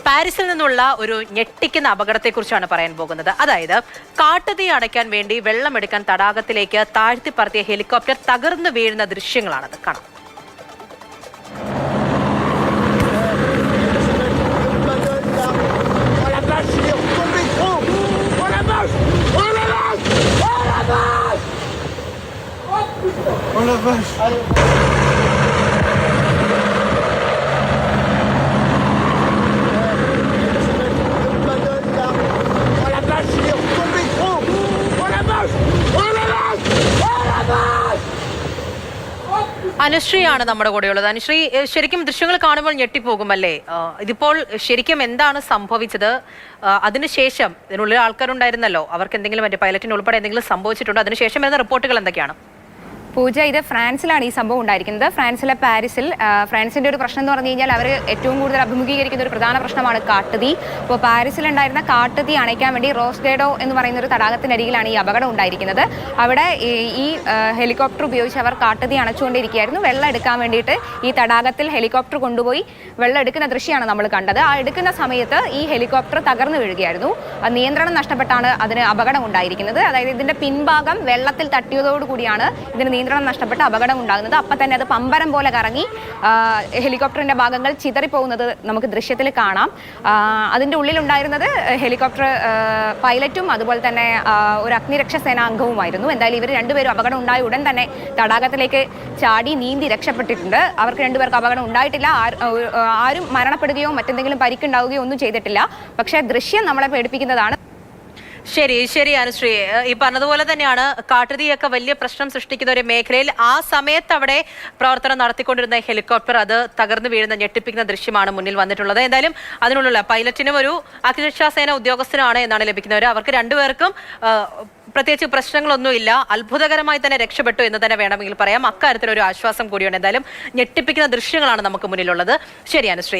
പാരീസിൽ നിന്നുള്ള ഒരു ഞെട്ടിക്കുന്ന അപകടത്തെക്കുറിച്ചാണ് പറയാൻ പോകുന്നത്. അതായത് കാട്ടുതീ അടയ്ക്കാൻ വേണ്ടി വെള്ളമെടുക്കാൻ തടാകത്തിലേക്ക് താഴ്ത്തിപ്പറത്തിയ ഹെലികോപ്റ്റർ തകർന്നു വീഴുന്ന ദൃശ്യങ്ങളാണത്. കാണാം. അനുശ്രീയാണ് നമ്മുടെ കൂടെയുള്ളത്. അനുശ്രീ, ശരിക്കും ദൃശ്യങ്ങൾ കാണുമ്പോൾ ഞെട്ടിപ്പോകുമല്ലേ? ഇതിപ്പോൾ ശരിക്കും എന്താണ് സംഭവിച്ചത്? അതിനുശേഷം ഇതിനുള്ളിൽ ആൾക്കാരുണ്ടായിരുന്നല്ലോ, അവർക്ക് എന്തെങ്കിലും മറ്റേ പൈലറ്റിന് ഉൾപ്പെടെ എന്തെങ്കിലും സംഭവിച്ചിട്ടുണ്ടോ? അതിനുശേഷം വരുന്ന റിപ്പോർട്ടുകൾ എന്തൊക്കെയാണ്? പൂജ, ഇത് ഫ്രാൻസിലാണ് ഈ സംഭവം ഉണ്ടായിരിക്കുന്നത്. ഫ്രാൻസിലെ പാരീസിൽ. ഫ്രാൻസിന്റെ ഒരു പ്രശ്നം എന്ന് പറഞ്ഞു കഴിഞ്ഞാൽ അവർ ഏറ്റവും കൂടുതൽ അഭിമുഖീകരിക്കുന്ന ഒരു പ്രധാന പ്രശ്നമാണ് കാട്ടുതീ. ഇപ്പോൾ പാരീസിലുണ്ടായിരുന്ന കാട്ടുതീ അണയ്ക്കാൻ വേണ്ടി റോസ്ഡേഡോ എന്ന് പറയുന്ന ഒരു തടാകത്തിനരികിലാണ് ഈ അപകടം ഉണ്ടായിരിക്കുന്നത്. അവിടെ ഈ ഹെലികോപ്റ്റർ ഉപയോഗിച്ച് അവർ കാട്ടുതീ അണച്ചുകൊണ്ടിരിക്കുകയായിരുന്നു. വെള്ളം എടുക്കാൻ വേണ്ടിയിട്ട് ഈ തടാകത്തിൽ ഹെലികോപ്റ്റർ കൊണ്ടുപോയി വെള്ളം എടുക്കുന്ന ദൃശ്യമാണ് നമ്മൾ കണ്ടത്. ആ എടുക്കുന്ന സമയത്ത് ഈ ഹെലികോപ്റ്റർ തകർന്നു വീഴുകയായിരുന്നു. നിയന്ത്രണം നഷ്ടപ്പെട്ടാണ് അതിന് അപകടം ഉണ്ടായിരിക്കുന്നത്. അതായത് ഇതിന്റെ പിൻഭാഗം വെള്ളത്തിൽ തട്ടിയതോടുകൂടിയാണ് ഇതിന് നിയന്ത്രണം നഷ്ടപ്പെട്ട അപകടം ഉണ്ടാകുന്നത്. അപ്പം തന്നെ അത് പമ്പരം പോലെ കറങ്ങി ഹെലികോപ്റ്ററിന്റെ ഭാഗങ്ങൾ ചിതറിപ്പോകുന്നത് നമുക്ക് ദൃശ്യത്തിൽ കാണാം. അതിൻ്റെ ഉള്ളിലുണ്ടായിരുന്നത് ഹെലികോപ്റ്റർ പൈലറ്റും അതുപോലെ തന്നെ ഒരു അഗ്നിരക്ഷാ സേനാ അംഗവുമായിരുന്നു. എന്തായാലും ഇവർ രണ്ടുപേരും അപകടം ഉണ്ടായ ഉടൻ തന്നെ തടാകത്തിലേക്ക് ചാടി നീന്തി രക്ഷപ്പെട്ടിട്ടുണ്ട്. അവർക്ക് രണ്ടുപേർക്ക് അപകടം ഉണ്ടായിട്ടില്ല. ആരും മരണപ്പെടുകയോ മറ്റെന്തെങ്കിലും പരിക്കുണ്ടാവുകയോ ഒന്നും ചെയ്തിട്ടില്ല. പക്ഷേ ദൃശ്യം നമ്മളെ പേടിപ്പിക്കുന്നതാണ്. ശരി അനുശ്രീ, ഈ പറഞ്ഞതുപോലെ തന്നെയാണ് കാട്ടുതീയൊക്കെ വലിയ പ്രശ്നം സൃഷ്ടിക്കുന്ന ഒരു മേഖലയിൽ ആ സമയത്ത് അവിടെ പ്രവർത്തനം നടത്തിക്കൊണ്ടിരുന്ന ഹെലികോപ്റ്റർ അത് തകർന്നു വീഴുന്ന ഞെട്ടിപ്പിക്കുന്ന ദൃശ്യമാണ് മുന്നിൽ വന്നിട്ടുള്ളത്. എന്തായാലും അതിനുള്ള പൈലറ്റിനും ഒരു അഗ്നിരക്ഷാസേന ഉദ്യോഗസ്ഥനാണ് എന്നാണ് ലഭിക്കുന്നവർ. അവർക്ക് രണ്ടുപേർക്കും പ്രത്യേകിച്ച് പ്രശ്നങ്ങളൊന്നുമില്ല. അത്ഭുതകരമായി തന്നെ രക്ഷപ്പെട്ടു എന്ന് തന്നെ വേണമെങ്കിൽ പറയാം. അക്കാര്യത്തിലൊരു ആശ്വാസം കൂടിയാണ്. എന്തായാലും ഞെട്ടിപ്പിക്കുന്ന ദൃശ്യങ്ങളാണ് നമുക്ക് മുന്നിലുള്ളത്. ശരി അനുശ്രീ.